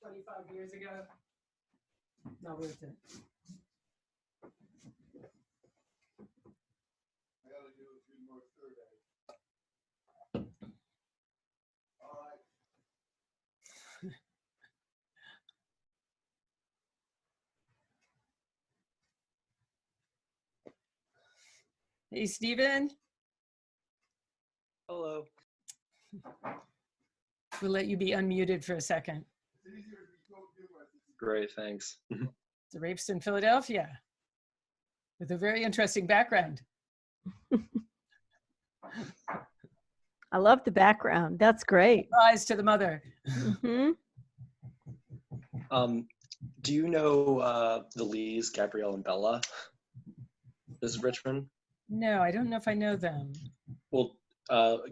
25 years ago. Not worth it. I gotta do a few more surveys. All right. Hey, Stephen. Hello. We'll let you be unmuted for a second. It's easier if you don't do it. Great, thanks. It's Rapeston, Philadelphia, with a very interesting background. I love the background. That's great. Rise to the mother. Mhm. Do you know the Lees, Gabrielle and Bella? This is Richman. No, I don't know if I know them. Well,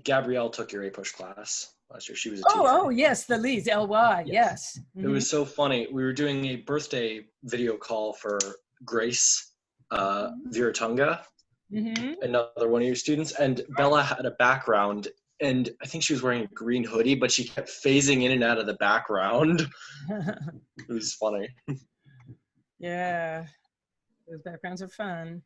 Gabrielle took your A-push class last year. She was a teacher. Oh, yes, the Lees, L-Y, yes. It was so funny. We were doing a birthday video call for Grace Viratunga, another one of your students, and Bella had a background, and I think she was wearing a green hoodie, but she kept phasing in and out of the background. It was funny. Yeah, those backgrounds are fun.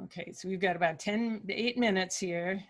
Okay, so we've got about 8 minutes here.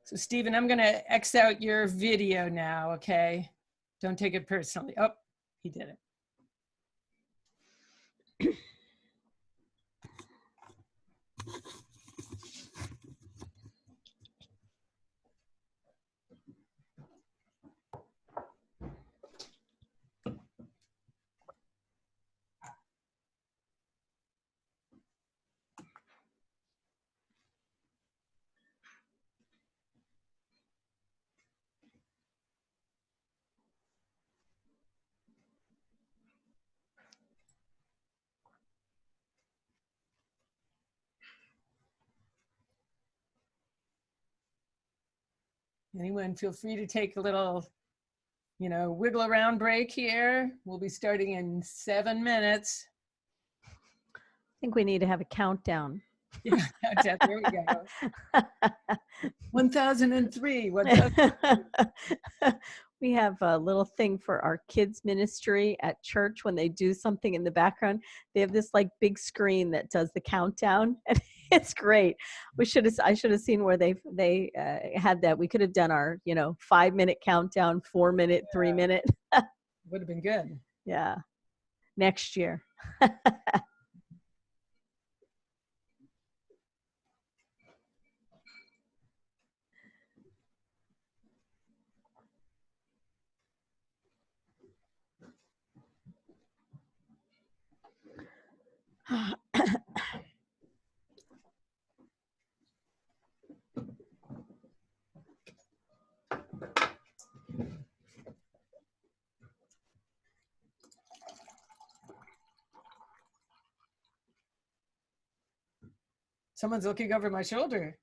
So Stephen, I'm going to X out your video now, okay? Don't take it personally. Oh, he did it. Anyone feel free to take a little, wiggle around break here. We'll be starting in 7 minutes. I think we need to have a countdown. Yeah, there we go. 1003. 1003. We have a little thing for our kids ministry at church when they do something in the background. They have this like big screen that does the countdown. And it's great. I should have seen where they had that. We could have done our 5-minute countdown, 4-minute, 3-minute. Would have been good. Yeah, next year. Someone's looking over my shoulder.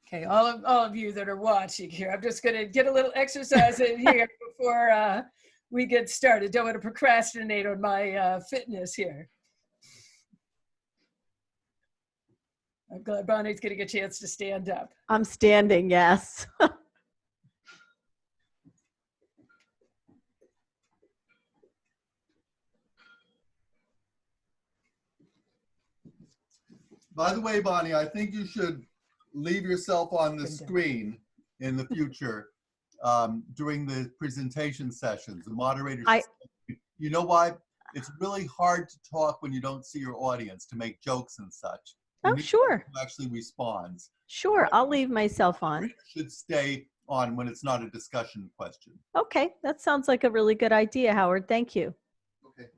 Okay, all of you that are watching here, I'm just going to get a little exercise in here before we get started. Don't want to procrastinate on my fitness here. I'm glad Bonnie's getting a chance to stand up. I'm standing, yes. By the way, Bonnie, I think you should leave yourself on the screen in the future during the presentation sessions. The moderators, you know why? It's really hard to talk when you don't see your audience, to make jokes and such. Oh, sure. Who actually responds. Sure, I'll leave myself on. Should stay on when it's not a discussion question. Okay, that sounds like a really good idea, Howard. Thank you. Okay.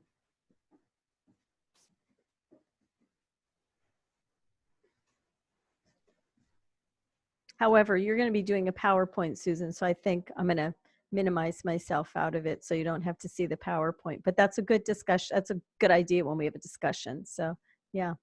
However, you're going to be doing a PowerPoint, Susan, so I think I'm going to minimize myself out of it so you don't have to see the PowerPoint. But that's a good discussion. That's a good idea when we have a discussion. So, yeah.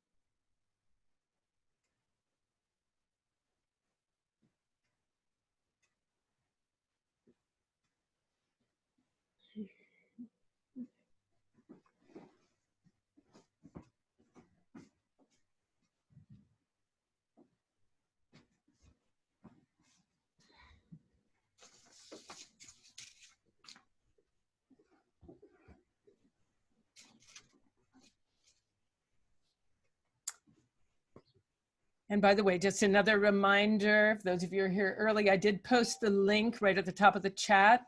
And by the way, just another reminder, for those of you who are here early, I did post the link right at the top of the chat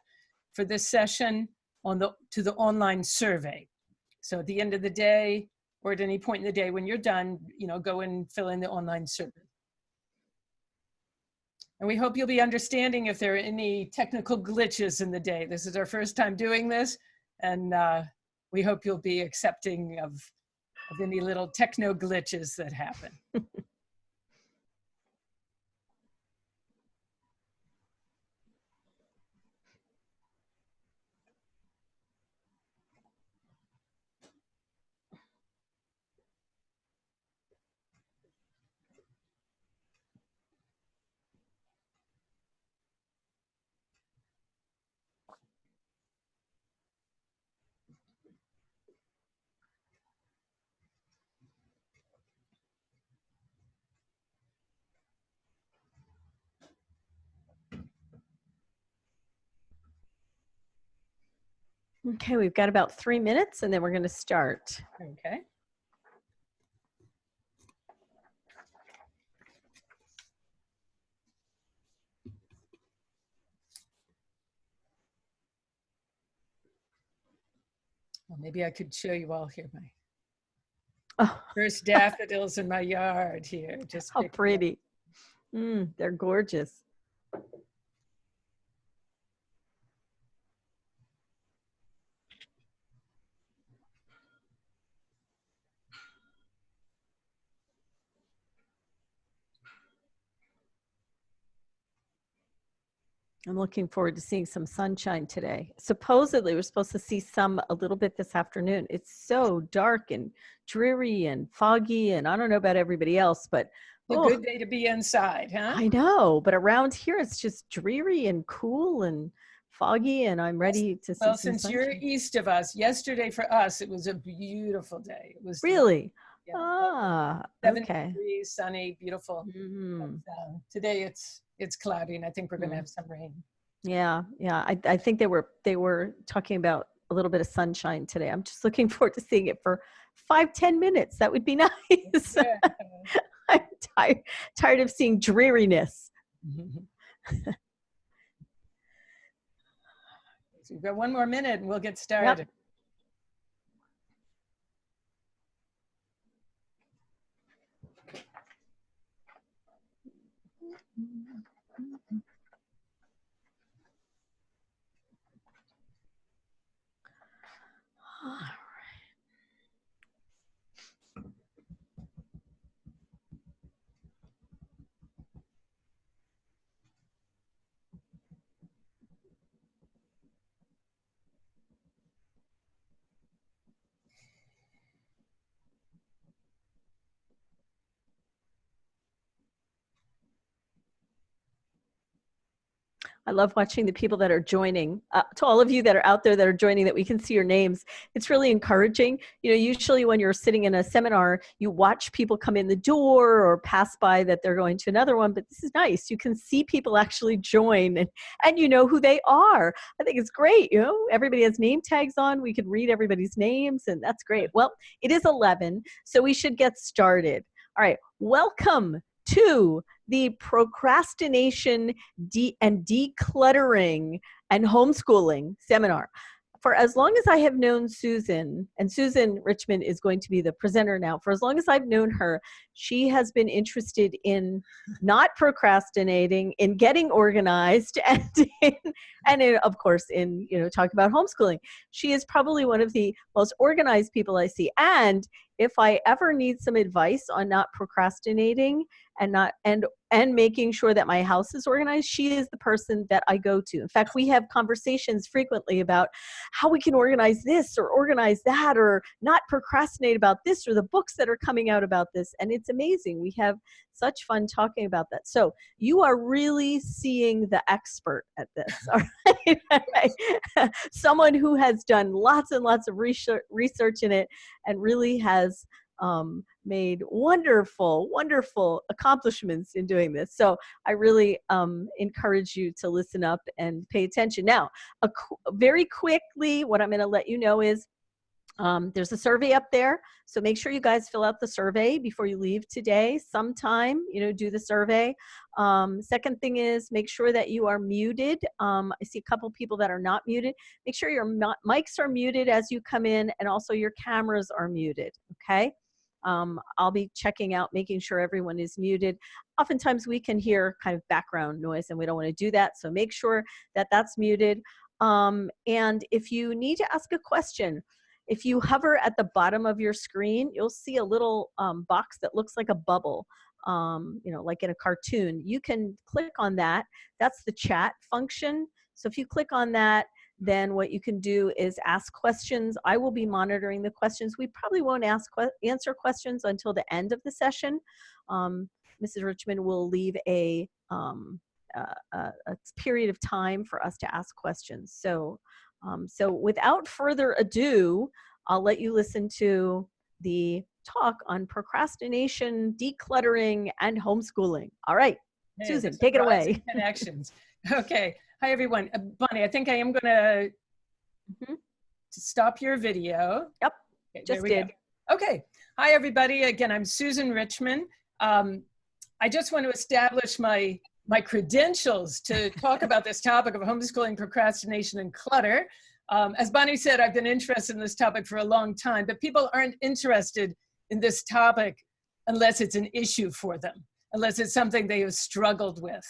for this session to the online survey. So at the end of the day, or at any point in the day when you're done, go and fill in the online survey. And we hope you'll be understanding if there are any technical glitches in the day. This is our first time doing this, and we hope you'll be accepting of any little techno glitches that happen. Okay, we've got about 3 minutes and then we're going to start. Okay. Well, maybe I could show you all here my first daffodils in my yard here. Just how pretty. They're gorgeous. I'm looking forward to seeing some sunshine today. Supposedly, we're supposed to see some a little bit this afternoon. It's so dark and dreary and foggy, and I don't know about everybody else, but a good day to be inside, huh? I know, but around here it's just dreary and cool and foggy, and I'm ready to see some since sunshine. You're east of us, yesterday for us it was a beautiful day. It was really, yeah, 70 okay, degrees, sunny, beautiful. But, today it's cloudy, and I think we're going to have some rain. Yeah. I think they were talking about a little bit of sunshine today. I'm just looking forward to seeing it for 5-10 minutes. That would be nice. Yeah. I'm tired of seeing dreariness. So we've got 1 more minute and we'll get started. Yep. All right. I love watching the people that are joining. To all of you that are out there that are joining, that we can see your names. It's really encouraging. You know, usually when you're sitting in a seminar, you watch people come in the door or pass by that they're going to another one, but this is nice. You can see people actually join and you know who they are. I think it's great. You know, everybody has name tags on. We could read everybody's names, and that's great. Well, it is 11, so we should get started. All right, welcome to the Procrastination and Decluttering and Homeschooling seminar. For as long as I have known Susan, and Susan Richman is going to be the presenter now, for as long as I've known her, she has been interested in not procrastinating, in getting organized, and of course, in, you know, talking about homeschooling. She is probably one of the most organized people I see. And if I ever need some advice on not procrastinating and making sure that my house is organized, she is the person that I go to. In fact, we have conversations frequently about how we can organize this or organize that, or not procrastinate about this, or the books that are coming out about this. And it's amazing. We have such fun talking about that. So you are really seeing the expert at this, all right? Someone who has done lots and lots of research in it and really has made wonderful, wonderful accomplishments in doing this. So I really encourage you to listen up and pay attention. Now, very quickly, what I'm going to let you know is there's a survey up there. So make sure you guys fill out the survey before you leave today. Sometime, you know, do the survey. Second thing is make sure that you are muted. I see a couple people that are not muted. Make sure your mics are muted as you come in, and also your cameras are muted, okay? I'll be checking out, making sure everyone is muted. Oftentimes we can hear kind of background noise, and we don't want to do that. So make sure that that's muted. And if you need to ask a question, if you hover at the bottom of your screen, you'll see a little box that looks like a bubble, you know, like in a cartoon. You can click on that. That's the chat function. So if you click on that, then what you can do is ask questions. I will be monitoring the questions. We probably won't answer questions until the end of the session. Mrs. Richman will leave a period of time for us to ask questions. So without further ado, I'll let you listen to the talk on procrastination, decluttering, and homeschooling. All right, hey, Susan, take it away. Connections. Okay. Hi, everyone. Bonnie, I think I am going to stop your video. Yep, okay, just did. Go. Okay. Hi, everybody. Again, I'm Susan Richman. I just want to establish my credentials to talk about this topic of homeschooling, procrastination, and clutter. As Bonnie said, I've been interested in this topic for a long time, but people aren't interested in this topic unless it's an issue for them, unless it's something they have struggled with.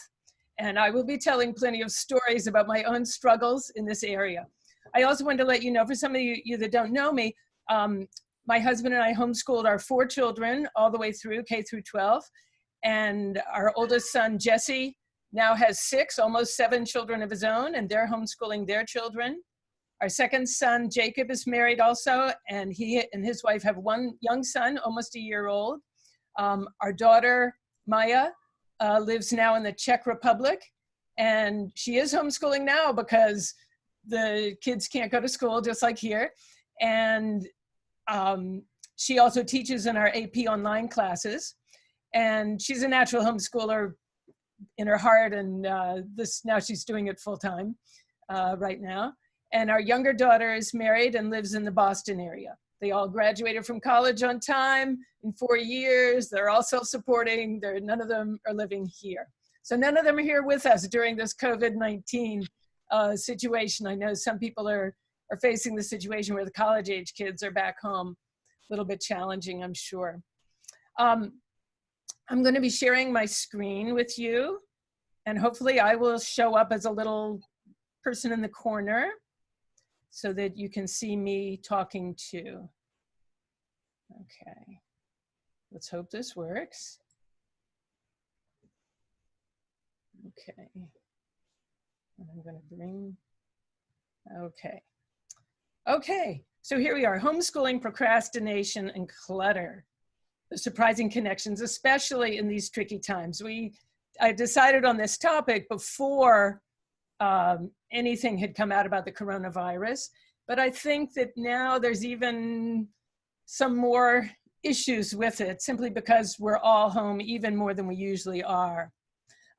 And I will be telling plenty of stories about my own struggles in this area. I also wanted to let you know, for some of you that don't know me, my husband and I homeschooled our 4 children all the way through K through 12. And our oldest son, Jesse, now has 6, almost 7 children of his own, and they're homeschooling their children. Our second son, Jacob, is married also, and he and his wife have 1 young son, almost a year old. Our daughter, Maya, lives now in the Czech Republic, and she is homeschooling now because the kids can't go to school, just like here. And she also teaches in our AP online classes. And she's a natural homeschooler in her heart, and now she's doing it full time right now. And our younger daughter is married and lives in the Boston area. They all graduated from college on time in 4 years. They're all self-supporting. None of them are living here. So none of them are here with us during this COVID-19 situation. I know some people are facing the situation where the college-age kids are back home. A little bit challenging, I'm sure. I'm going to be sharing my screen with you, and hopefully I will show up as a little person in the corner so that you can see me talking to. Okay, let's hope this works. Okay, and I'm going to bring, okay, so here we are, homeschooling, procrastination, and clutter. The surprising connections, especially in these tricky times. I decided on this topic before anything had come out about the coronavirus. But I think that now there's even some more issues with it, simply because we're all home even more than we usually are.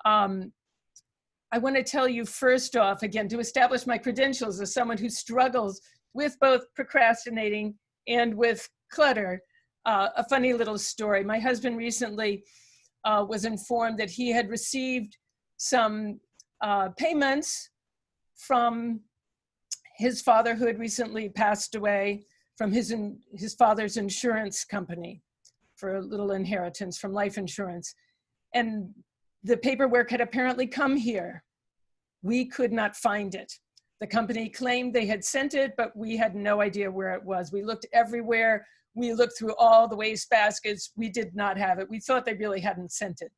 I want to tell you first off, again, to establish my credentials as someone who struggles with both procrastinating and with clutter, a funny little story. My husband recently was informed that he had received some payments from his father, who had recently passed away, from his father's insurance company for a little inheritance from life insurance. And the paperwork had apparently come here. We could not find it. The company claimed they had sent it, but we had no idea where it was. We looked everywhere. We looked through all the waste baskets. We did not have it. We thought they really hadn't sent it.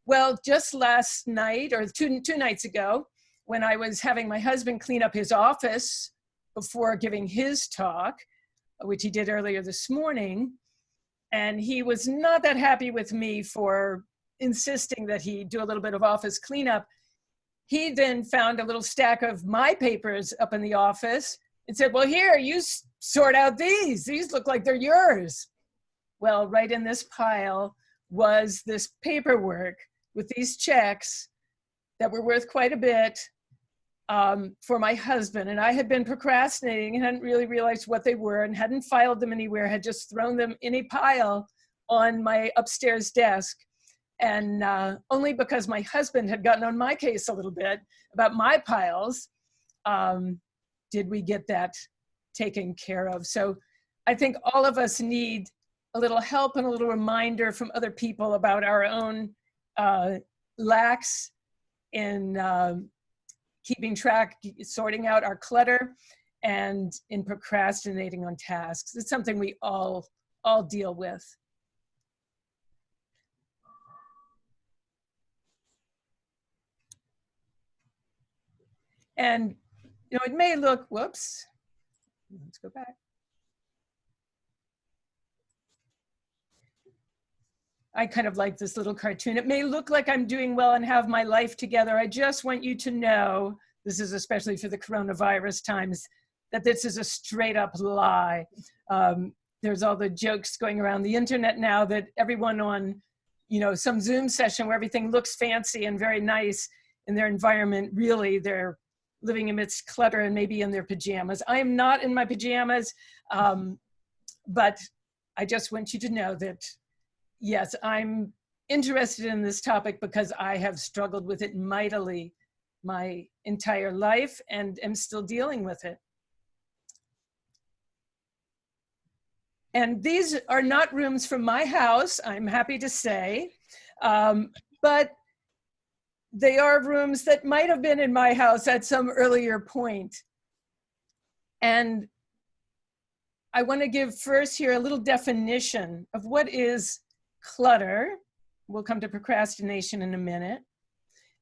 Well, just last night, or two nights ago, when I was having my husband clean up his office before giving his talk, which he did earlier this morning, and he was not that happy with me for insisting that he do a little bit of office cleanup. He then found a little stack of my papers up in the office and said, well, here, you sort out these. These look like they're yours. Well, right in this pile was this paperwork with these checks that were worth quite a bit for my husband. And I had been procrastinating and hadn't really realized what they were and hadn't filed them anywhere, had just thrown them in a pile on my upstairs desk. And only because my husband had gotten on my case a little bit about my piles, did we get that taken care of. So I think all of us need a little help and a little reminder from other people about our own lacks in keeping track, sorting out our clutter, and in procrastinating on tasks. It's something we all deal with. And, you know, it may look, whoops, let's go back. I kind of like this little cartoon. It may look like I'm doing well and have my life together. I just want you to know, this is especially for the coronavirus times, that this is a straight up lie. There's all the jokes going around the internet now that everyone on, you know, some Zoom session where everything looks fancy and very nice in their environment, really they're living amidst clutter and maybe in their pajamas. I am not in my pajamas, but I just want you to know that, yes, I'm interested in this topic because I have struggled with it mightily my entire life and am still dealing with it. And these are not rooms from my house, I'm happy to say, but they are rooms that might have been in my house at some earlier point. And I want to give first here a little definition of what is clutter. We'll come to procrastination in a minute.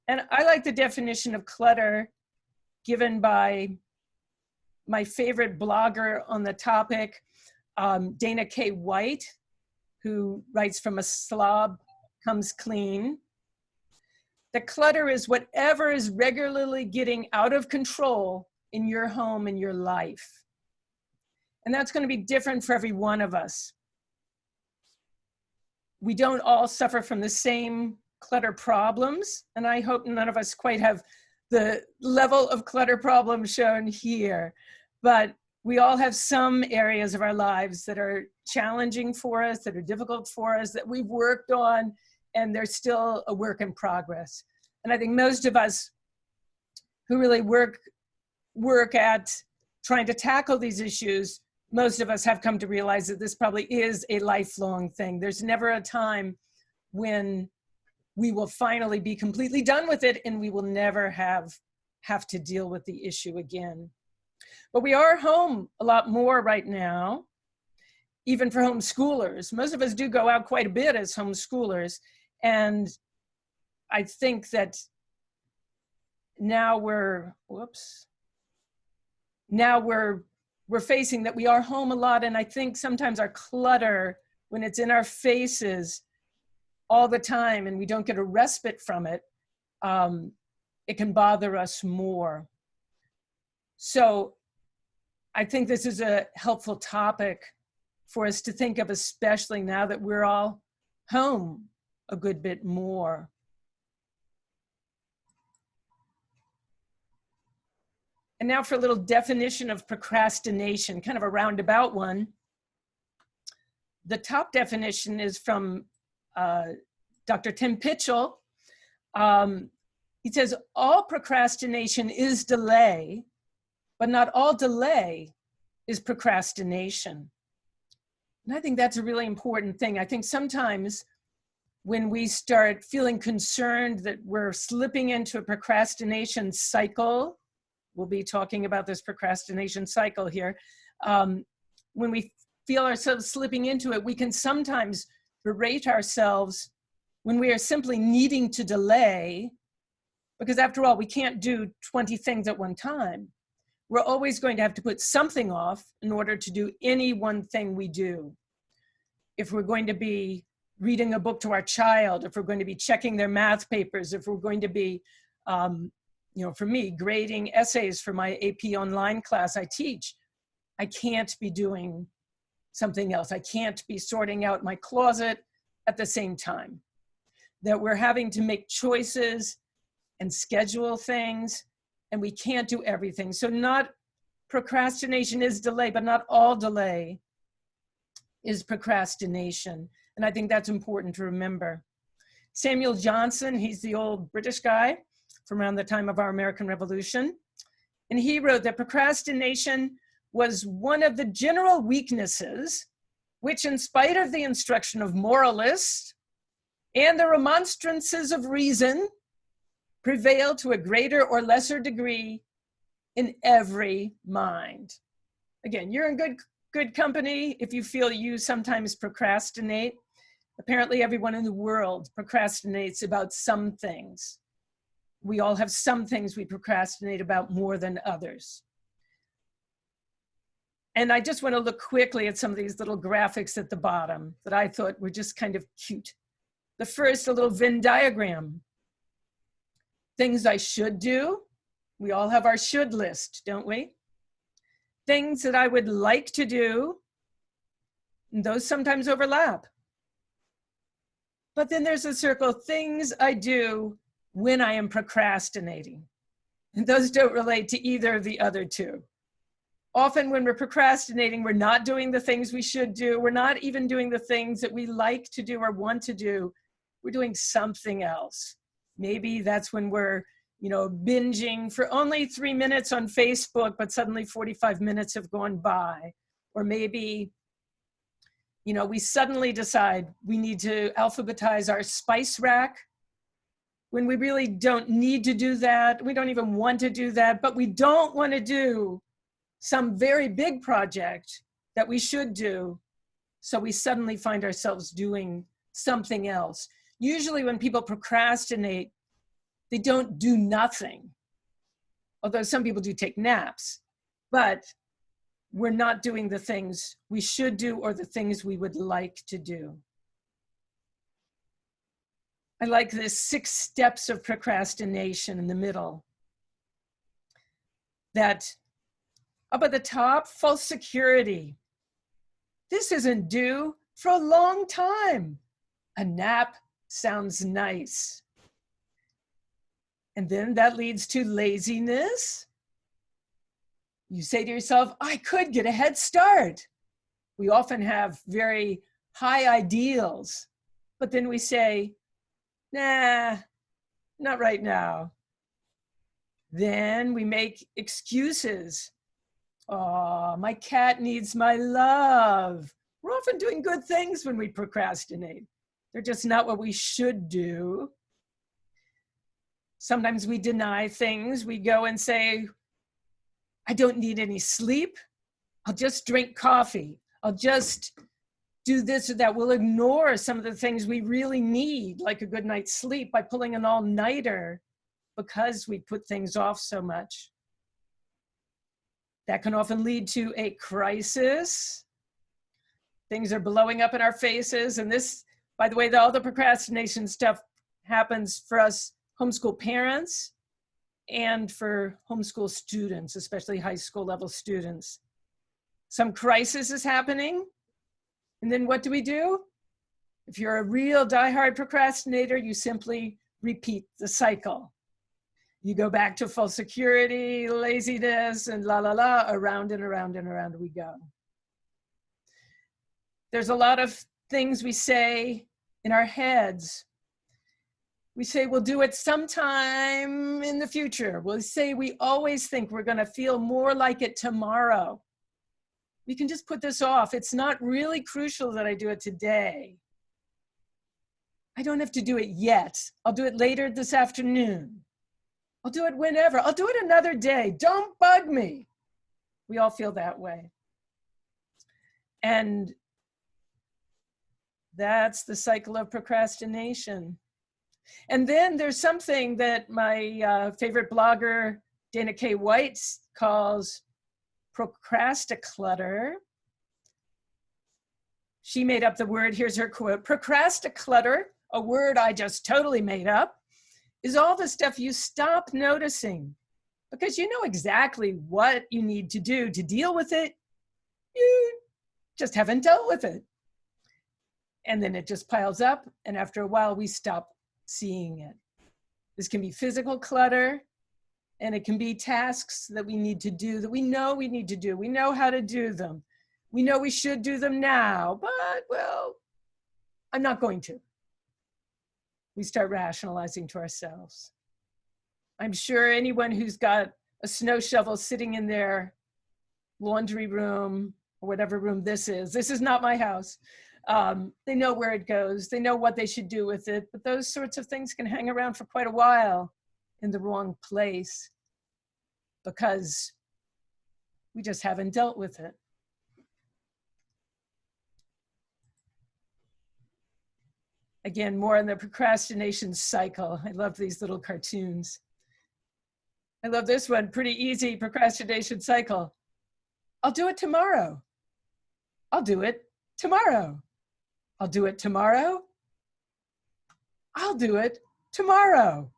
And I like the definition of clutter given by my favorite blogger on the topic, Dana K. White, who writes From a Slob Comes Clean. The clutter is whatever is regularly getting out of control in your home, in your life. And that's going to be different for every one of us. We don't all suffer from the same clutter problems, and I hope none of us quite have the level of clutter problems shown here, but we all have some areas of our lives that are challenging for us, that are difficult for us, that we've worked on, and they're still a work in progress. And I think most of us who really work at trying to tackle these issues, most of us have come to realize that this probably is a lifelong thing. There's never a time when we will finally be completely done with it and we will never have to deal with the issue again. But we are home a lot more right now, even for homeschoolers. Most of us do go out quite a bit as homeschoolers. And I think that now we're facing that we are home a lot. And I think sometimes our clutter, when it's in our faces all the time and we don't get a respite from it, it can bother us more. So I think this is a helpful topic for us to think of, especially now that we're all home a good bit more. And now for a little definition of procrastination, kind of a roundabout one. The top definition is from Dr. Tim Pitchell. He says, all procrastination is delay, but not all delay is procrastination. And I think that's a really important thing. I think sometimes when we start feeling concerned that we're slipping into a procrastination cycle, we'll be talking about this procrastination cycle here. When we feel ourselves slipping into it, we can sometimes berate ourselves when we are simply needing to delay, because after all, we can't do 20 things at one time. We're always going to have to put something off in order to do any one thing we do. If we're going to be reading a book to our child, if we're going to be checking their math papers, if we're going to be, for me, grading essays for my AP online class I teach, I can't be doing something else. I can't be sorting out my closet at the same time. That we're having to make choices and schedule things, and we can't do everything. So not procrastination is delay, but not all delay is procrastination. And I think that's important to remember. Samuel Johnson, he's the old British guy from around the time of our American Revolution. And he wrote that procrastination was one of the general weaknesses which, in spite of the instruction of moralists and the remonstrances of reason, prevail to a greater or lesser degree in every mind. Again, you're in good company if you feel you sometimes procrastinate. Apparently everyone in the world procrastinates about some things. We all have some things we procrastinate about more than others. And I just want to look quickly at some of these little graphics at the bottom that I thought were just kind of cute. The first, a little Venn diagram. Things I should do. We all have our should list, don't we? Things that I would like to do. And those sometimes overlap. But then there's a circle, things I do when I am procrastinating. And those don't relate to either of the other two. Often when we're procrastinating, we're not doing the things we should do. We're not even doing the things that we like to do or want to do. We're doing something else. Maybe that's when we're, binging for only 3 minutes on Facebook, but suddenly 45 minutes have gone by. Or maybe, we suddenly decide we need to alphabetize our spice rack when we really don't need to do that. We don't even want to do that, but we don't want to do some very big project that we should do. So we suddenly find ourselves doing something else. Usually when people procrastinate, they don't do nothing. Although some people do take naps, but we're not doing the things we should do or the things we would like to do. I like this 6 steps of procrastination in the middle. That up at the top, false security. This isn't due for a long time. A nap sounds nice. And then that leads to laziness. You say to yourself, I could get a head start. We often have very high ideals, but then we say, nah, not right now. Then we make excuses. Oh, my cat needs my love. We're often doing good things when we procrastinate. They're just not what we should do. Sometimes we deny things. We go and say, I don't need any sleep. I'll just drink coffee. I'll just do this or that. We'll ignore some of the things we really need, like a good night's sleep, by pulling an all-nighter because we put things off so much. That can often lead to a crisis. Things are blowing up in our faces. And this, by the way, all the procrastination stuff happens for us homeschool parents. and for homeschool students, especially high school level students. Some crisis is happening, and then what do? If you're a real diehard procrastinator, you simply repeat the cycle. You go back to full security, laziness, and around and around and around we go. There's a lot of things we say in our heads. We say we'll do it sometime in the future. We'll say we always think we're going to feel more like it tomorrow. We can just put this off. It's not really crucial that I do it today. I don't have to do it yet. I'll do it later this afternoon. I'll do it whenever. I'll do it another day. Don't bug me. We all feel that way. And that's the cycle of procrastination. And then there's something that my favorite blogger, Dana K. White, calls Procrasticlutter. She made up the word. Here's her quote. Procrasticlutter, a word I just totally made up, is all the stuff you stop noticing because you know exactly what you need to do to deal with it. You just haven't dealt with it. And then it just piles up, and after a while we stop seeing it. This can be physical clutter, and it can be tasks that we need to do that we know we need to do. We know how to do them. We know we should do them now, but, well, I'm not going to. We start rationalizing to ourselves. I'm sure anyone who's got a snow shovel sitting in their laundry room, or whatever room this is not my house. They know where it goes. They know what they should do with it, but those sorts of things can hang around for quite a while in the wrong place because we just haven't dealt with it. Again, more on the procrastination cycle. I love these little cartoons. I love this one, pretty easy procrastination cycle. I'll do it tomorrow. I'll do it tomorrow. I'll do it tomorrow. I'll do it tomorrow.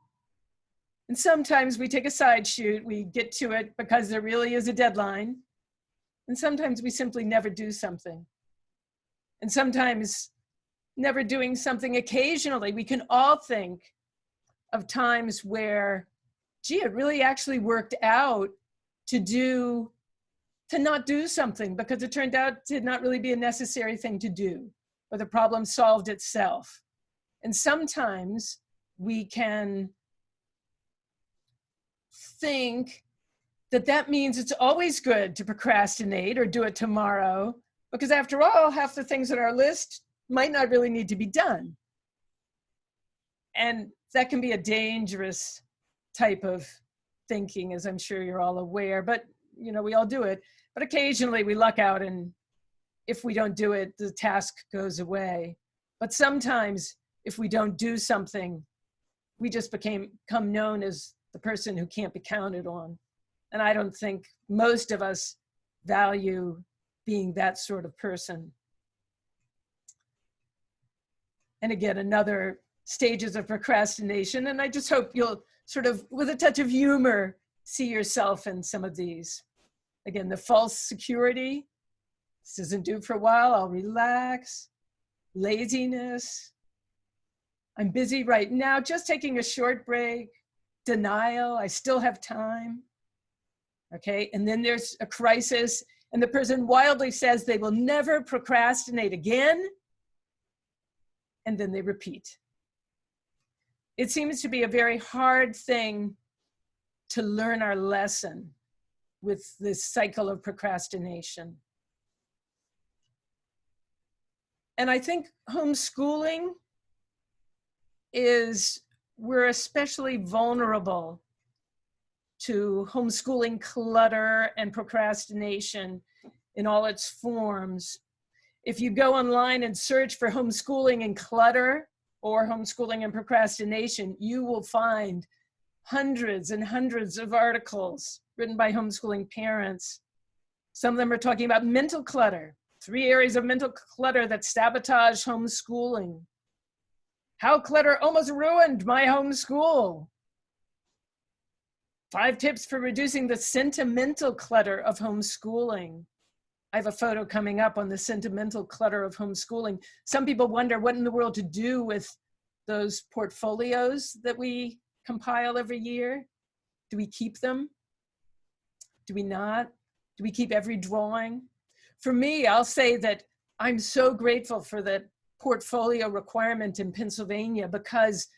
And sometimes we take a side shoot, we get to it because there really is a deadline. And sometimes we simply never do something. And sometimes never doing something occasionally. We can all think of times where, gee, it really actually worked out to not do something because it turned out to not really be a necessary thing to do, or the problem solved itself. And sometimes we can think that that means it's always good to procrastinate or do it tomorrow, because after all, half the things on our list might not really need to be done. And that can be a dangerous type of thinking, as I'm sure you're all aware, but you know, we all do it. But occasionally we luck out, and if we don't do it, the task goes away. But sometimes if we don't do something, we just become known as the person who can't be counted on. And I don't think most of us value being that sort of person. And again, another stages of procrastination. And I just hope you'll sort of, with a touch of humor, see yourself in some of these. Again, the false security. This isn't due for a while, I'll relax. Laziness. I'm busy right now, just taking a short break. Denial, I still have time. Okay, and then there's a crisis, and the person wildly says they will never procrastinate again. And then they repeat. It seems to be a very hard thing to learn our lesson with this cycle of procrastination. And I think homeschooling we're especially vulnerable to homeschooling clutter and procrastination in all its forms. If you go online and search for homeschooling and clutter or homeschooling and procrastination, you will find hundreds and hundreds of articles written by homeschooling parents. Some of them are talking about mental clutter, 3 areas of mental clutter that sabotage homeschooling. How clutter almost ruined my homeschool. 5 tips for reducing the sentimental clutter of homeschooling. I have a photo coming up on the sentimental clutter of homeschooling. Some people wonder what in the world to do with those portfolios that we compile every year. Do we keep them? Do we not? Do we keep every drawing? For me, I'll say that I'm so grateful for the portfolio requirement in Pennsylvania, because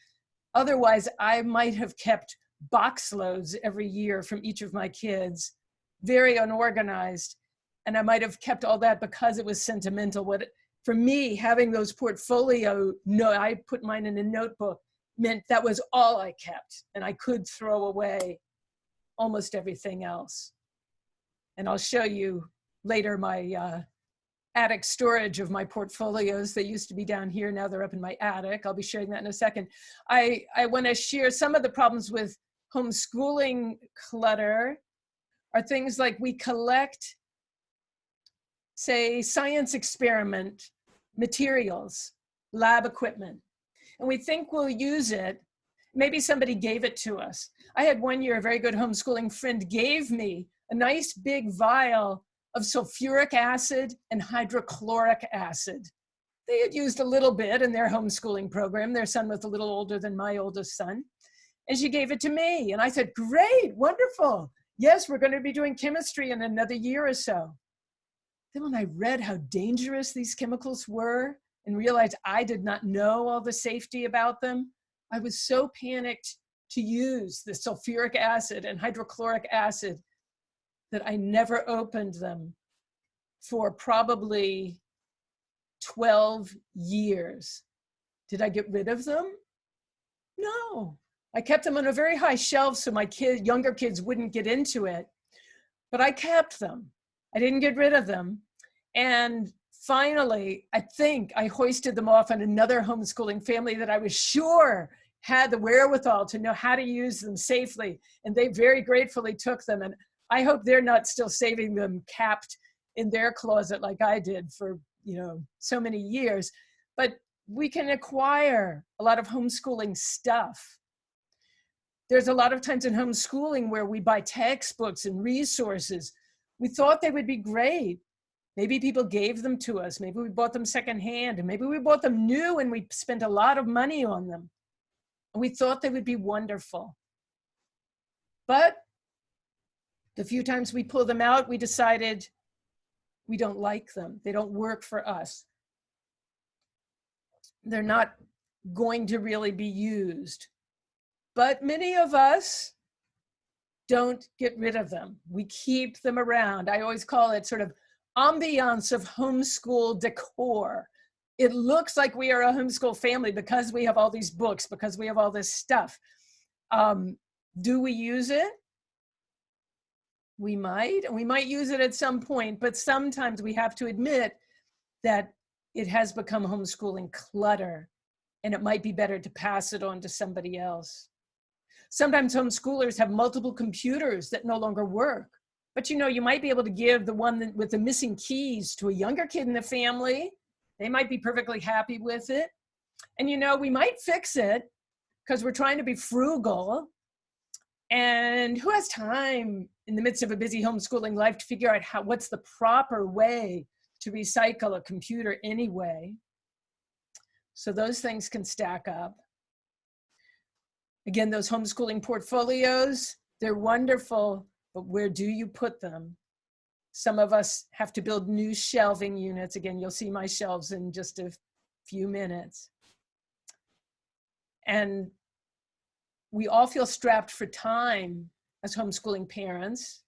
otherwise I might have kept box loads every year from each of my kids, very unorganized. And I might have kept all that because it was sentimental. For me, having those portfolio, I put mine in a notebook, meant that was all I kept, and I could throw away almost everything else. And I'll show you later my attic storage of my portfolios. They used to be down here, now they're up in my attic. I'll be sharing that in a second. I want to share some of the problems with homeschooling clutter are things like we collect, say, science experiment materials, lab equipment, and we think we'll use it. Maybe somebody gave it to us. I had one year, a very good homeschooling friend gave me a nice big vial of sulfuric acid and hydrochloric acid. They had used a little bit in their homeschooling program. Their son was a little older than my oldest son. And she gave it to me. And I said, great, wonderful. Yes, we're going to be doing chemistry in another year or so. Then when I read how dangerous these chemicals were and realized I did not know all the safety about them, I was so panicked to use the sulfuric acid and hydrochloric acid that I never opened them for probably 12 years. Did I get rid of them? No. I kept them on a very high shelf so my younger kids wouldn't get into it, but I kept them. I didn't get rid of them. And finally, I think I hoisted them off on another homeschooling family that I was sure had the wherewithal to know how to use them safely. And they very gratefully took them. And I hope they're not still saving them capped in their closet like I did for, so many years. But we can acquire a lot of homeschooling stuff. There's a lot of times in homeschooling where we buy textbooks and resources. We thought they would be great. Maybe people gave them to us. Maybe we bought them secondhand, and maybe we bought them new and we spent a lot of money on them. And we thought they would be wonderful. But the few times we pull them out, we decided we don't like them. They don't work for us. They're not going to really be used. But many of us don't get rid of them. We keep them around. I always call it sort of ambiance of homeschool decor. It looks like we are a homeschool family because we have all these books, because we have all this stuff. Do we use it? We might use it at some point, but sometimes we have to admit that it has become homeschooling clutter, and it might be better to pass it on to somebody else. Sometimes homeschoolers have multiple computers that no longer work. But you might be able to give the one with the missing keys to a younger kid in the family. They might be perfectly happy with it. And we might fix it because we're trying to be frugal. And who has time in the midst of a busy homeschooling life to figure out what's the proper way to recycle a computer anyway? So those things can stack up. Again, those homeschooling portfolios, they're wonderful, but where do you put them? Some of us have to build new shelving units. Again, you'll see my shelves in just a few minutes. And we all feel strapped for time as homeschooling parents.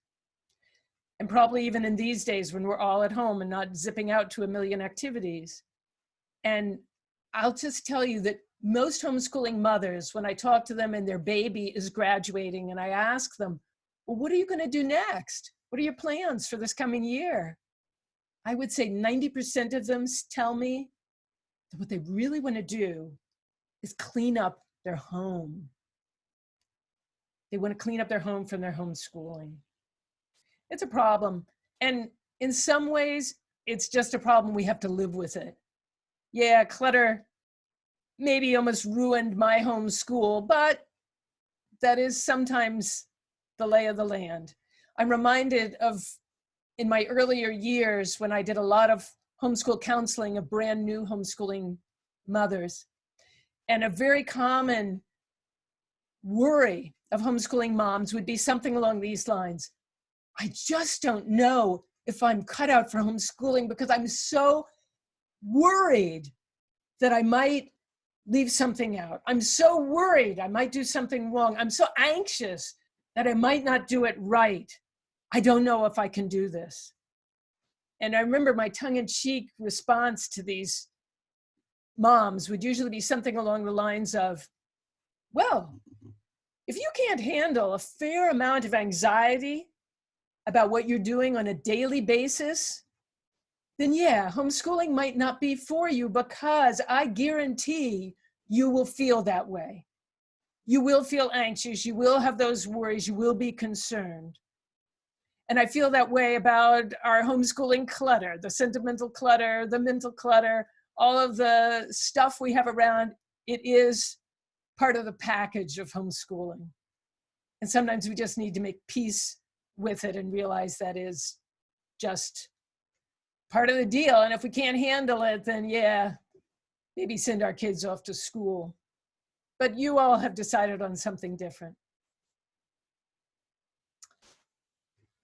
And probably even in these days when we're all at home and not zipping out to a million activities. And I'll just tell you that most homeschooling mothers, when I talk to them and their baby is graduating and I ask them, well, what are you going to do next? What are your plans for this coming year? I would say 90% of them tell me that what they really want to do is clean up their home. They want to clean up their home from their homeschooling. It's a problem. And in some ways, it's just a problem. We have to live with it. Yeah, clutter maybe almost ruined my homeschool, but that is sometimes the lay of the land. I'm reminded of in my earlier years when I did a lot of homeschool counseling of brand new homeschooling mothers. And a very common worry of homeschooling moms would be something along these lines. I just don't know if I'm cut out for homeschooling because I'm so worried that I might leave something out. I'm so worried I might do something wrong. I'm so anxious that I might not do it right. I don't know if I can do this. And I remember my tongue-in-cheek response to these moms would usually be something along the lines of, well, if you can't handle a fair amount of anxiety about what you're doing on a daily basis, then yeah, homeschooling might not be for you, because I guarantee you will feel that way. You will feel anxious, you will have those worries, you will be concerned. And I feel that way about our homeschooling clutter, the sentimental clutter, the mental clutter, all of the stuff we have around. It is part of the package of homeschooling. And sometimes we just need to make peace with it and realize that is just part of the deal. And if we can't handle it, then yeah, maybe send our kids off to school. But you all have decided on something different.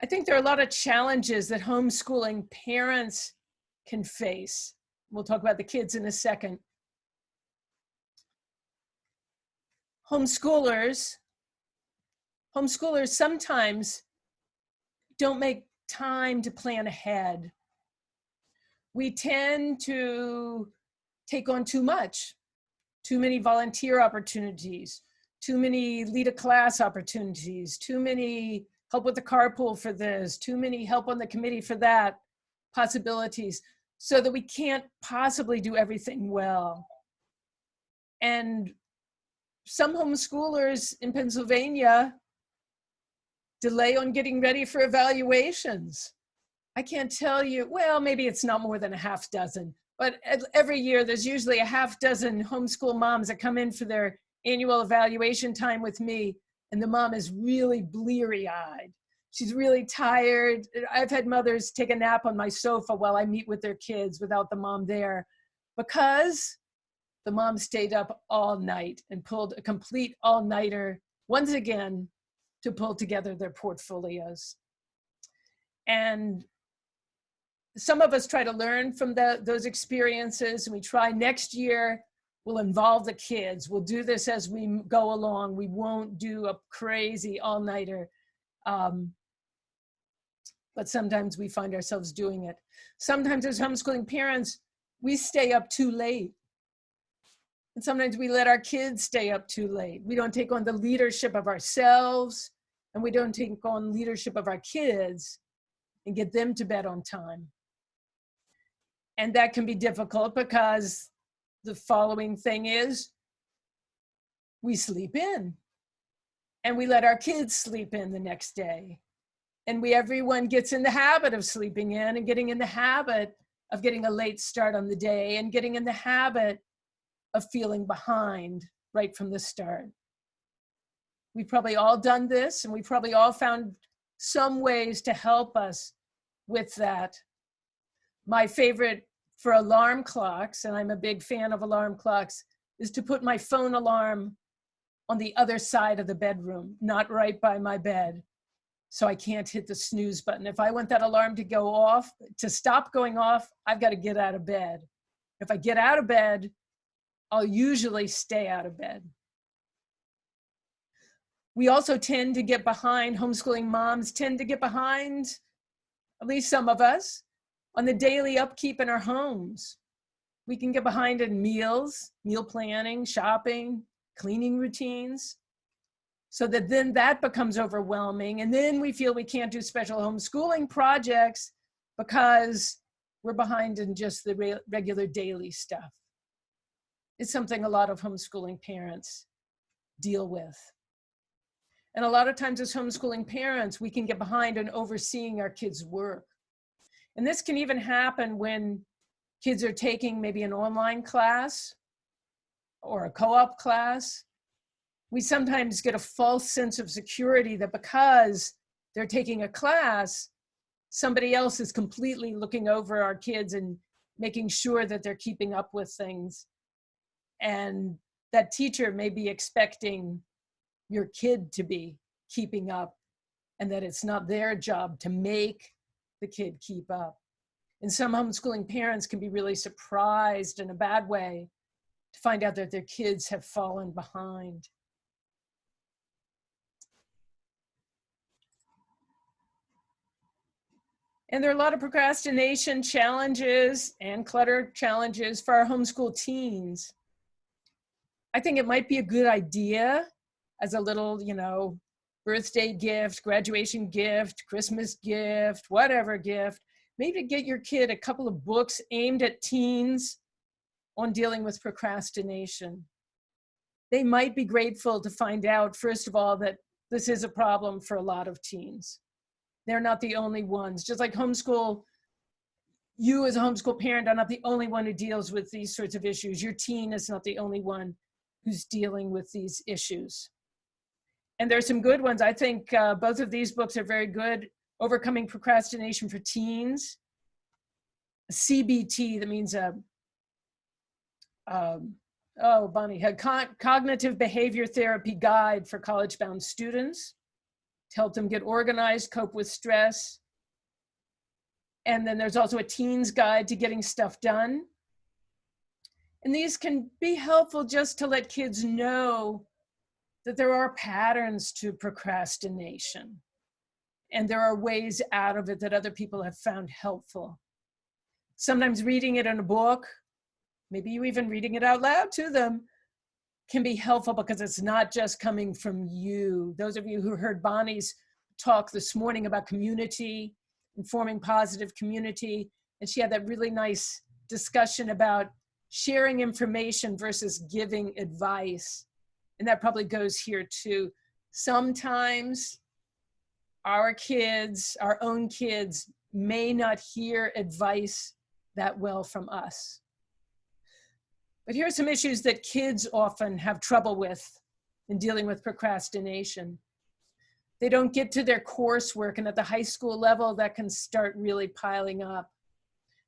I think there are a lot of challenges that homeschooling parents can face. We'll talk about the kids in a second. Homeschoolers sometimes don't make time to plan ahead. We tend to take on too much, too many volunteer opportunities, too many lead a class opportunities, too many help with the carpool for this, too many help on the committee for that possibilities, so that we can't possibly do everything well. And some homeschoolers in Pennsylvania delay on getting ready for evaluations. I can't tell you, well, maybe it's not more than a half dozen, but every year there's usually a half dozen homeschool moms that come in for their annual evaluation time with me, and the mom is really bleary-eyed. She's really tired. I've had mothers take a nap on my sofa while I meet with their kids without the mom there, because the mom stayed up all night and pulled a complete all-nighter, once again, to pull together their portfolios. And some of us try to learn from those experiences, and we try next year, we'll involve the kids. We'll do this as we go along. We won't do a crazy all-nighter. But sometimes we find ourselves doing it. Sometimes as homeschooling parents, we stay up too late. And sometimes we let our kids stay up too late. We don't take on the leadership of ourselves, and we don't take on leadership of our kids and get them to bed on time. And that can be difficult because the following thing is we sleep in, and we let our kids sleep in the next day. And everyone gets in the habit of sleeping in and getting in the habit of getting a late start on the day and getting in the habit of feeling behind right from the start. We've probably all done this, and we probably all found some ways to help us with that. My favorite for alarm clocks, and I'm a big fan of alarm clocks, is to put my phone alarm on the other side of the bedroom, not right by my bed, so I can't hit the snooze button. If I want that alarm to go off, to stop going off, I've got to get out of bed. If I get out of bed, I'll usually stay out of bed. We also tend to get behind, homeschooling moms tend to get behind, at least some of us, on the daily upkeep in our homes. We can get behind in meals, meal planning, shopping, cleaning routines, so that then that becomes overwhelming. And then we feel we can't do special homeschooling projects because we're behind in just the regular daily stuff. It's something a lot of homeschooling parents deal with. And a lot of times as homeschooling parents, we can get behind in overseeing our kids' work. And this can even happen when kids are taking maybe an online class or a co-op class, we sometimes get a false sense of security that because they're taking a class, somebody else is completely looking over our kids and making sure that they're keeping up with things. And that teacher may be expecting your kid to be keeping up, and that it's not their job to make the kid keep up. And some homeschooling parents can be really surprised in a bad way to find out that their kids have fallen behind. And there are a lot of procrastination challenges and clutter challenges for our homeschool teens. I think it might be a good idea as a little, birthday gift, graduation gift, Christmas gift, whatever gift, maybe to get your kid a couple of books aimed at teens on dealing with procrastination. They might be grateful to find out, first of all, that this is a problem for a lot of teens. They're not the only ones. Just like homeschool, you as a homeschool parent are not the only one who deals with these sorts of issues. Your teen is not the only one who's dealing with these issues. And there's some good ones. I think both of these books are very good. Overcoming Procrastination for Teens. CBT, that means Cognitive Behavior Therapy Guide for college-bound students to help them get organized, cope with stress. And then there's also a Teens Guide to Getting Stuff Done. And these can be helpful just to let kids know that there are patterns to procrastination and there are ways out of it that other people have found helpful. Sometimes reading it in a book, maybe you even reading it out loud to them, can be helpful because it's not just coming from you. Those of you who heard Bonnie's talk this morning about community and forming positive community, and she had that really nice discussion about sharing information versus giving advice. And that probably goes here too. Sometimes our kids, our own kids, may not hear advice that well from us. But here are some issues that kids often have trouble with in dealing with procrastination. They don't get to their coursework, and at the high school level, that can start really piling up.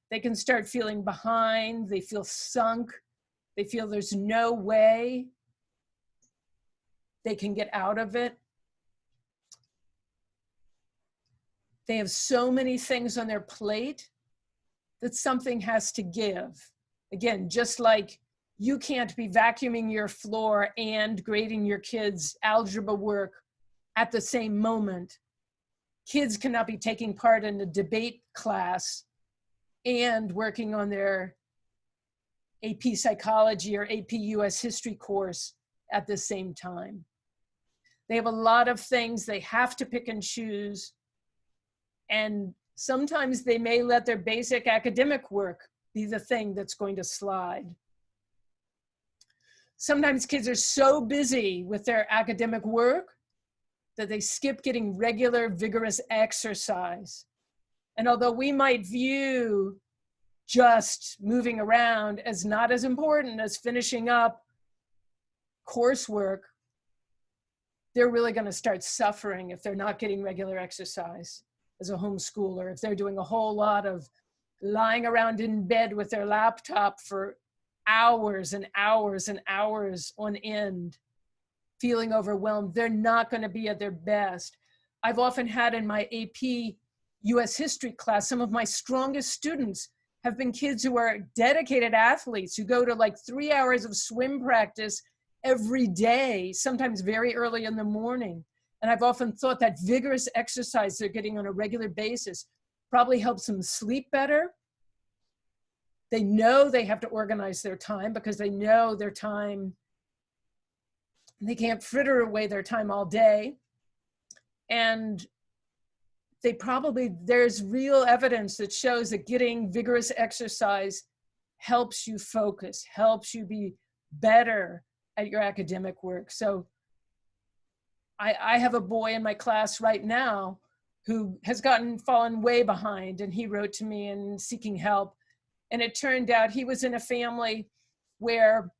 They can start feeling behind, they feel sunk, they feel there's no way they can get out of it. They have so many things on their plate that something has to give. Again, just like you can't be vacuuming your floor and grading your kids' algebra work at the same moment. Kids cannot be taking part in a debate class and working on their AP Psychology or AP US History course at the same time. They have a lot of things they have to pick and choose, and sometimes they may let their basic academic work be the thing that's going to slide. Sometimes kids are so busy with their academic work that they skip getting regular, vigorous exercise. And although we might view just moving around as not as important as finishing up coursework, they're really going to start suffering if they're not getting regular exercise as a homeschooler, if they're doing a whole lot of lying around in bed with their laptop for hours and hours and hours on end, feeling overwhelmed. They're not going to be at their best. I've often had in my AP US History class, some of my strongest students have been kids who are dedicated athletes who go to like 3 hours of swim practice every day, sometimes very early in the morning. And I've often thought that vigorous exercise they're getting on a regular basis probably helps them sleep better. They know they have to organize their time because they know their time, they can't fritter away their time all day. And they probably, there's real evidence that shows that getting vigorous exercise helps you focus, helps you be better at your academic work. So I have a boy in my class right now who has fallen way behind, and he wrote to me and seeking help. And it turned out he was in a family where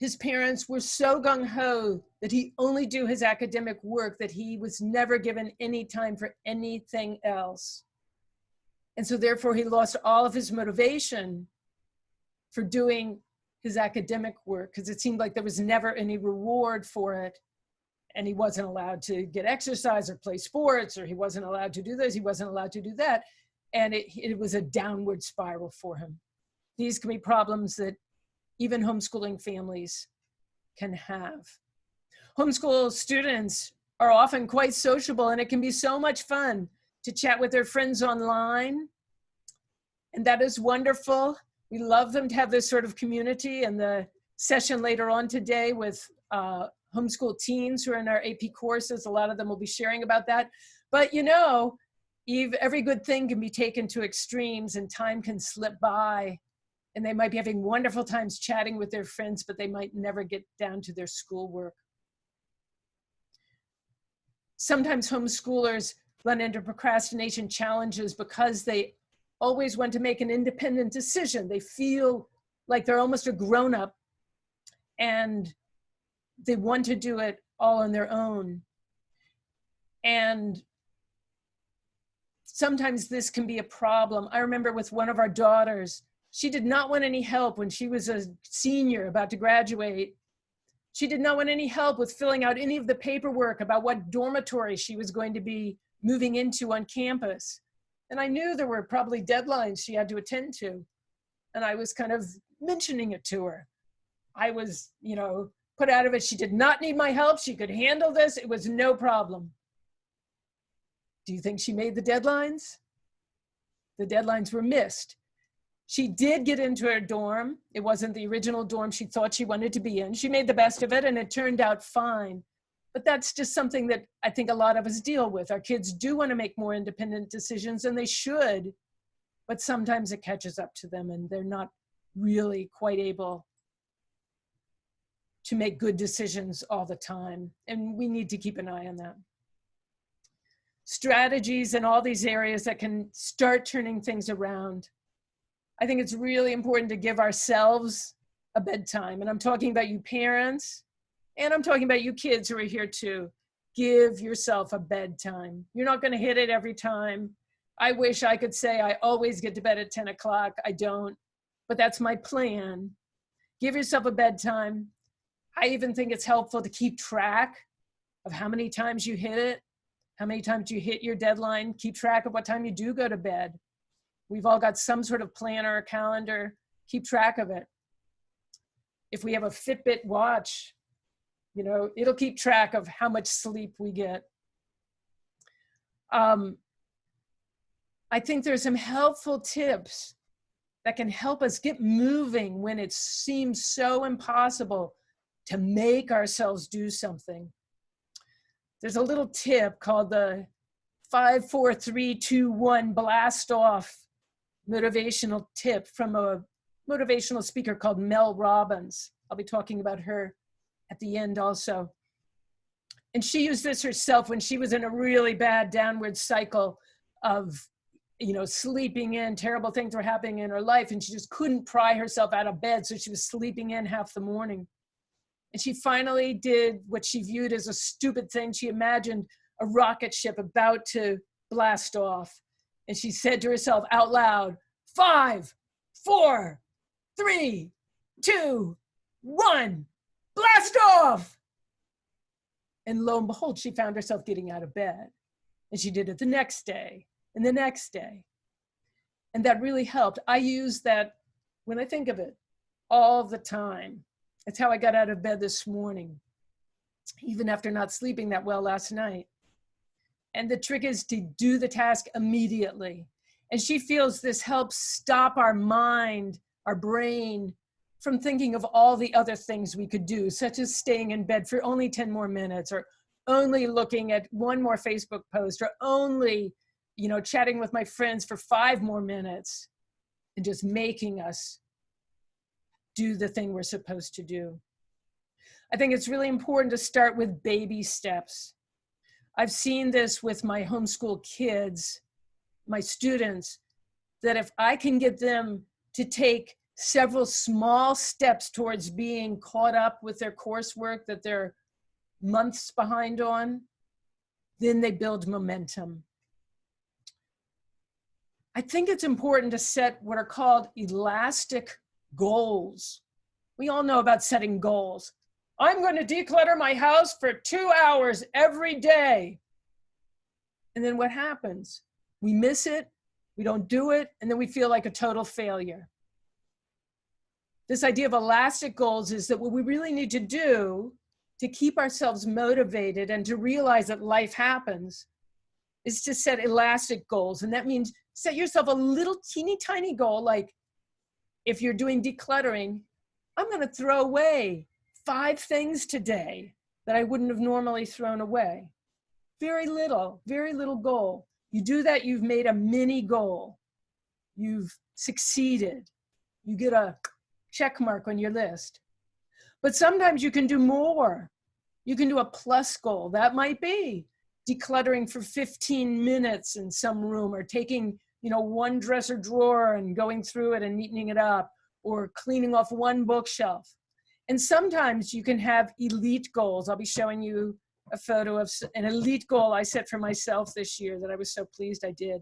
his parents were so gung-ho that he only do his academic work, that he was never given any time for anything else. And so therefore he lost all of his motivation for doing his academic work, because it seemed like there was never any reward for it. And he wasn't allowed to get exercise or play sports, or he wasn't allowed to do this, he wasn't allowed to do that. And it was a downward spiral for him. These can be problems that even homeschooling families can have. Homeschool students are often quite sociable, and it can be so much fun to chat with their friends online. And that is wonderful. We love them to have this sort of community. And the session later on today with homeschool teens who are in our AP courses, a lot of them will be sharing about that. But you know, every good thing can be taken to extremes, and time can slip by. And they might be having wonderful times chatting with their friends, but they might never get down to their schoolwork. Sometimes homeschoolers run into procrastination challenges because they always want to make an independent decision. They feel like they're almost a grown-up, and they want to do it all on their own. And sometimes this can be a problem. I remember with one of our daughters, she did not want any help when she was a senior about to graduate. She did not want any help with filling out any of the paperwork about what dormitory she was going to be moving into on campus. And I knew there were probably deadlines she had to attend to. And I was kind of mentioning it to her. I was, you know, put out of it. She did not need my help. She could handle this. It was no problem. Do you think she made the deadlines? The deadlines were missed. She did get into her dorm. It wasn't the original dorm she thought she wanted to be in. She made the best of it, and it turned out fine. But that's just something that I think a lot of us deal with. Our kids do want to make more independent decisions, and they should, but sometimes it catches up to them, and they're not really quite able to make good decisions all the time. And we need to keep an eye on that. Strategies in all these areas that can start turning things around. I think it's really important to give ourselves a bedtime. And I'm talking about you parents, and I'm talking about you kids who are here too. Give yourself a bedtime. You're not gonna hit it every time. I wish I could say I always get to bed at 10 o'clock. I don't, but that's my plan. Give yourself a bedtime. I even think it's helpful to keep track of how many times you hit it, how many times you hit your deadline. Keep track of what time you do go to bed. We've all got some sort of planner or calendar. Keep track of it. If we have a Fitbit watch, you know, it'll keep track of how much sleep we get. I think there's some helpful tips that can help us get moving when it seems so impossible to make ourselves do something. There's a little tip called the 5, 4, 3, 2, 1 blast off motivational tip from a motivational speaker called Mel Robbins. I'll be talking about her at the end also. And she used this herself when she was in a really bad downward cycle of, you know, sleeping in, terrible things were happening in her life, and she just couldn't pry herself out of bed, so she was sleeping in half the morning. And she finally did what she viewed as a stupid thing. She imagined a rocket ship about to blast off. And she said to herself out loud, 5, 4, 3, 2, 1, blast off. And lo and behold, she found herself getting out of bed. And she did it the next day and the next day. And that really helped. I use that, when I think of it, all the time. It's how I got out of bed this morning, even after not sleeping that well last night. And the trick is to do the task immediately. And she feels this helps stop our mind, our brain, from thinking of all the other things we could do, such as staying in bed for only 10 more minutes, or only looking at one more Facebook post, or only, you know, chatting with my friends for 5 more minutes, and just making us do the thing we're supposed to do. I think it's really important to start with baby steps. I've seen this with my homeschool kids, my students, that if I can get them to take several small steps towards being caught up with their coursework that they're months behind on, then they build momentum. I think it's important to set what are called elastic goals. We all know about setting goals. I'm going to declutter my house for 2 hours every day. And then what happens? We miss it, we don't do it, and then we feel like a total failure. This idea of elastic goals is that what we really need to do to keep ourselves motivated and to realize that life happens is to set elastic goals. And that means set yourself a little teeny tiny goal, like if you're doing decluttering, I'm going to throw away 5 things today that I wouldn't have normally thrown away. Very little goal. You do that, you've made a mini goal. You've succeeded. You get a check mark on your list. But sometimes you can do more. You can do a plus goal. That might be decluttering for 15 minutes in some room, or taking, one dresser drawer and going through it and neatening it up, or cleaning off one bookshelf. And sometimes you can have elite goals. I'll be showing you a photo of an elite goal I set for myself this year that I was so pleased I did.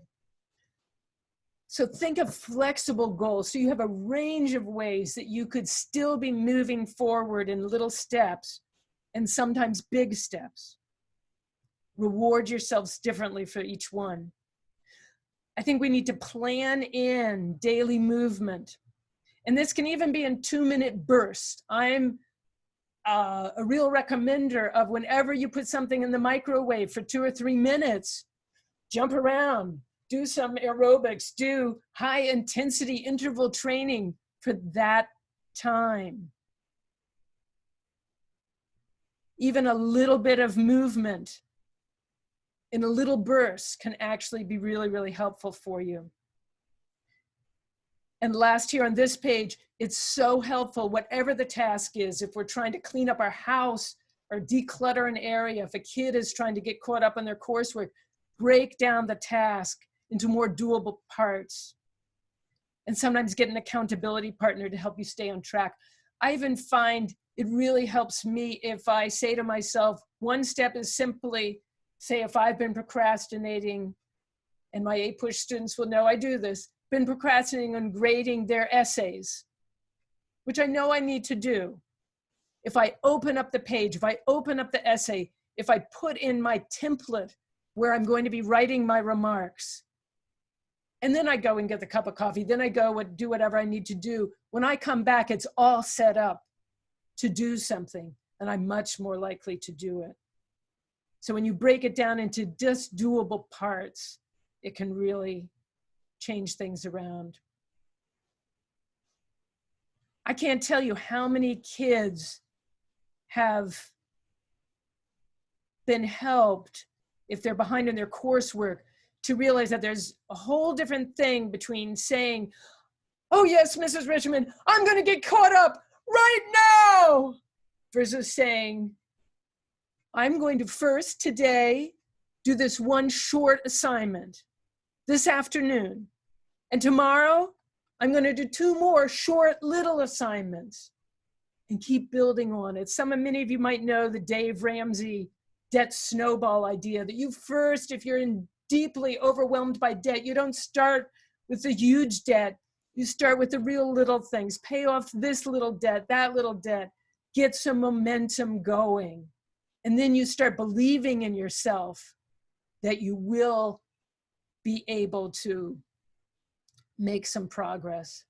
So think of flexible goals. So you have a range of ways that you could still be moving forward in little steps, and sometimes big steps. Reward yourselves differently for each one. I think we need to plan in daily movement. And this can even be in 2-minute bursts. I'm a real recommender of whenever you put something in the microwave for 2 or 3 minutes, jump around, do some aerobics, do high intensity interval training for that time. Even a little bit of movement in a little burst can actually be really, really helpful for you. And last here on this page, it's so helpful, whatever the task is. If we're trying to clean up our house or declutter an area, if a kid is trying to get caught up on their coursework, break down the task into more doable parts. And sometimes get an accountability partner to help you stay on track. I even find it really helps me if I say to myself, one step is simply, say if I've been procrastinating, and my A-Push students will know I do this, been procrastinating on grading their essays, which I know I need to do. If I open up the page, if I open up the essay, if I put in my template where I'm going to be writing my remarks, and then I go and get the cup of coffee, then I go and do whatever I need to do. When I come back, it's all set up to do something, and I'm much more likely to do it. So when you break it down into just doable parts, it can really change things around. I can't tell you how many kids have been helped, if they're behind in their coursework, to realize that there's a whole different thing between saying, oh yes, Mrs. Richman, I'm going to get caught up right now, versus saying, I'm going to first today do this one short assignment this afternoon. And tomorrow, I'm going to do 2 more short little assignments and keep building on it. Many of you might know the Dave Ramsey debt snowball idea, that you first, if you're deeply overwhelmed by debt, you don't start with the huge debt. You start with the real little things. Pay off this little debt, that little debt. Get some momentum going. And then you start believing in yourself that you will be able to make some progress.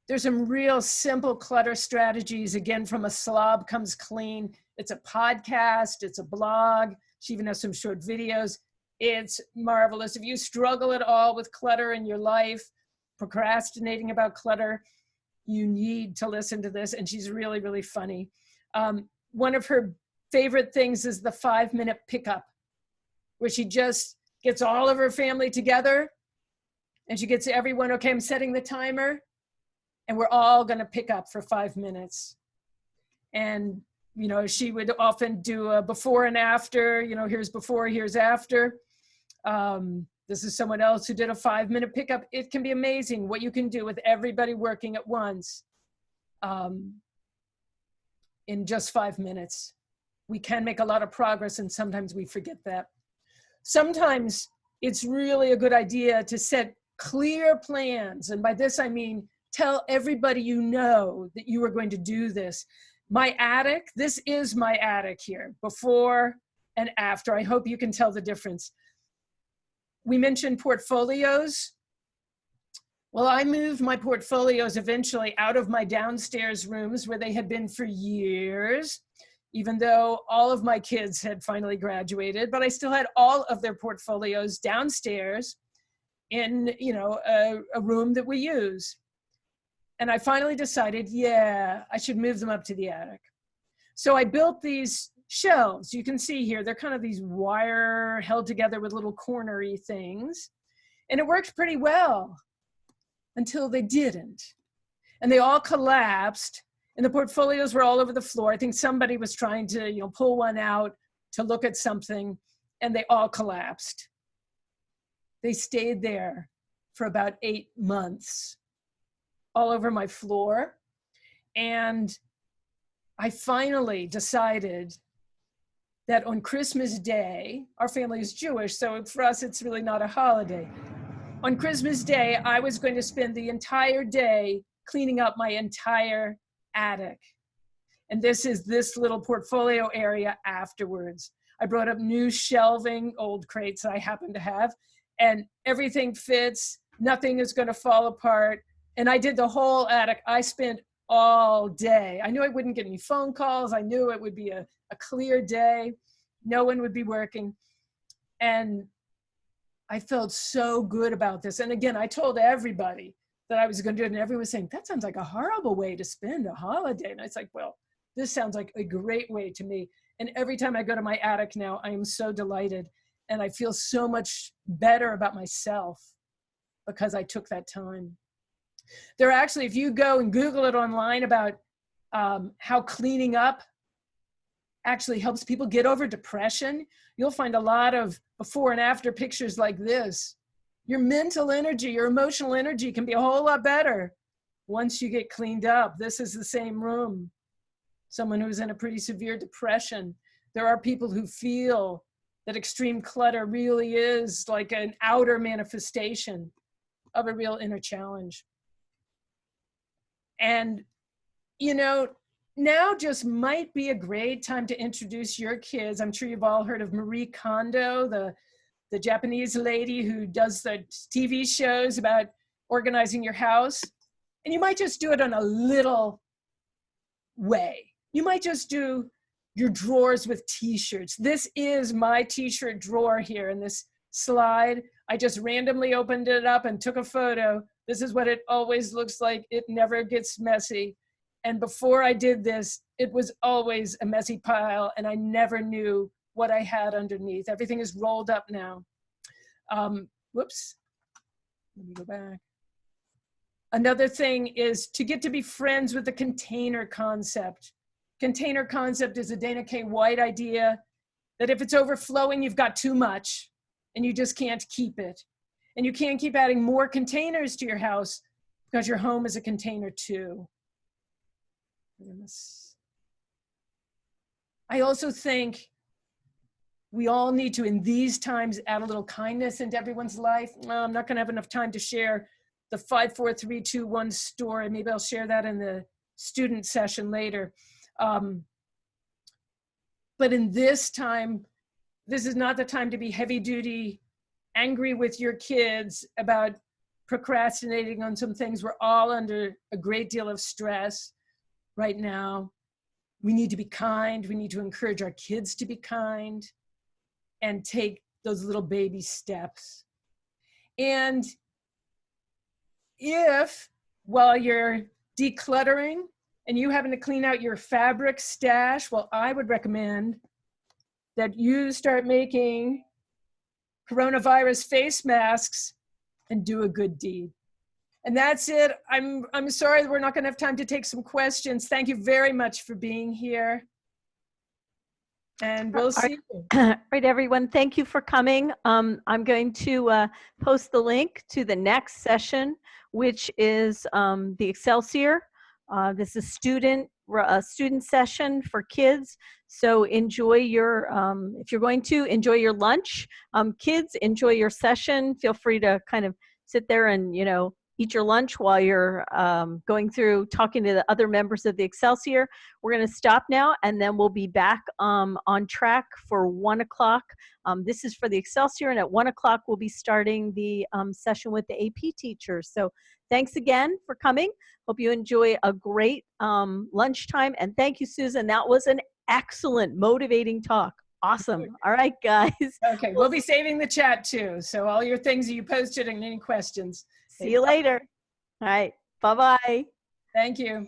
There's some real simple clutter strategies. Again, from A Slob Comes Clean. It's a podcast, it's a blog. She even has some short videos. It's marvelous. If you struggle at all with clutter in your life, procrastinating about clutter, you need to listen to this. And she's really, really funny. One of her favorite things is the 5-minute pickup, where she just gets all of her family together and she gets everyone, okay, I'm setting the timer and we're all going to pick up for 5 minutes. And, she would often do a before and after, here's before, here's after. This is someone else who did a 5-minute pickup. It can be amazing what you can do with everybody working at once in just 5 minutes. We can make a lot of progress, and sometimes we forget that. Sometimes it's really a good idea to set clear plans. And by this, I mean, tell everybody you know that you are going to do this. My attic, this is my attic here, before and after. I hope you can tell the difference. We mentioned portfolios. Well, I moved my portfolios eventually out of my downstairs rooms where they had been for years, even though all of my kids had finally graduated, but I still had all of their portfolios downstairs in, you know, a room that we use. And I finally decided, yeah, I should move them up to the attic. So I built these shelves. You can see here, they're kind of these wire held together with little cornery things. And it worked pretty well until they didn't. And they all collapsed, and the portfolios were all over the floor. I think somebody was trying to, you know, pull one out to look at something, and they all collapsed. They stayed there for about 8 months, all over my floor. And I finally decided that on Christmas Day, our family is Jewish, so for us, it's really not a holiday. On Christmas Day, I was going to spend the entire day cleaning up my entire attic. And this is this little portfolio area afterwards. I brought up new shelving, old crates that I happen to have, and everything fits. Nothing is going to fall apart. And I did the whole attic. I spent all day. I knew I wouldn't get any phone calls. I knew it would be a clear day. No one would be working. And I felt so good about this. And again, I told everybody that I was going to do it, and everyone was saying, that sounds like a horrible way to spend a holiday. And I was like, well, this sounds like a great way to me. And every time I go to my attic now, I am so delighted. And I feel so much better about myself because I took that time. There are actually, if you go and Google it online about how cleaning up actually helps people get over depression, you'll find a lot of before and after pictures like this. Your mental energy, your emotional energy can be a whole lot better once you get cleaned up. This is the same room. Someone who's in a pretty severe depression. There are people who feel that extreme clutter really is like an outer manifestation of a real inner challenge. And, you know, now just might be a great time to introduce your kids. I'm sure you've all heard of Marie Kondo, the Japanese lady who does the TV shows about organizing your house. And you might just do it in a little way. You might just do your drawers with t-shirts. This is my t-shirt drawer here in this slide. I just randomly opened it up and took a photo. This is what it always looks like. It never gets messy. And before I did this, it was always a messy pile, and I never knew what I had underneath. Everything is rolled up now. Whoops, let me go back. Another thing is to get to be friends with the container concept. Container concept is a Dana K. White idea that if it's overflowing, you've got too much and you just can't keep it. And you can't keep adding more containers to your house because your home is a container too. I also think we all need to, in these times, add a little kindness into everyone's life. I'm not going to have enough time to share the 54321 story. Maybe I'll share that in the student session later. But in this time, this is not the time to be heavy duty, angry with your kids about procrastinating on some things. We're all under a great deal of stress right now. We need to be kind. We need to encourage our kids to be kind and take those little baby steps. And if while you're decluttering and you having to clean out your fabric stash, well, I would recommend that you start making coronavirus face masks and do a good deed. And that's it. I'm sorry that we're not going to have time to take some questions. Thank you very much for being here. And we'll see you. All right, everyone. Thank you for coming. I'm going to post the link to the next session, which is the Excelsior. This is a student session for kids. So enjoy your, if you're going to, enjoy your lunch. Kids, enjoy your session. Feel free to kind of sit there and, eat your lunch while you're going through talking to the other members of the Excelsior. We're going to stop now, and then we'll be back on track for 1 o'clock. This is for the Excelsior, and at 1 o'clock, we'll be starting the session with the AP teachers. So thanks again for coming. Hope you enjoy a great lunchtime, and thank you, Susan. That was an excellent, motivating talk. Awesome. All right, guys. Okay, we'll be saving the chat too. So all your things that you posted and any questions. See you later. All right. Bye-bye. Thank you.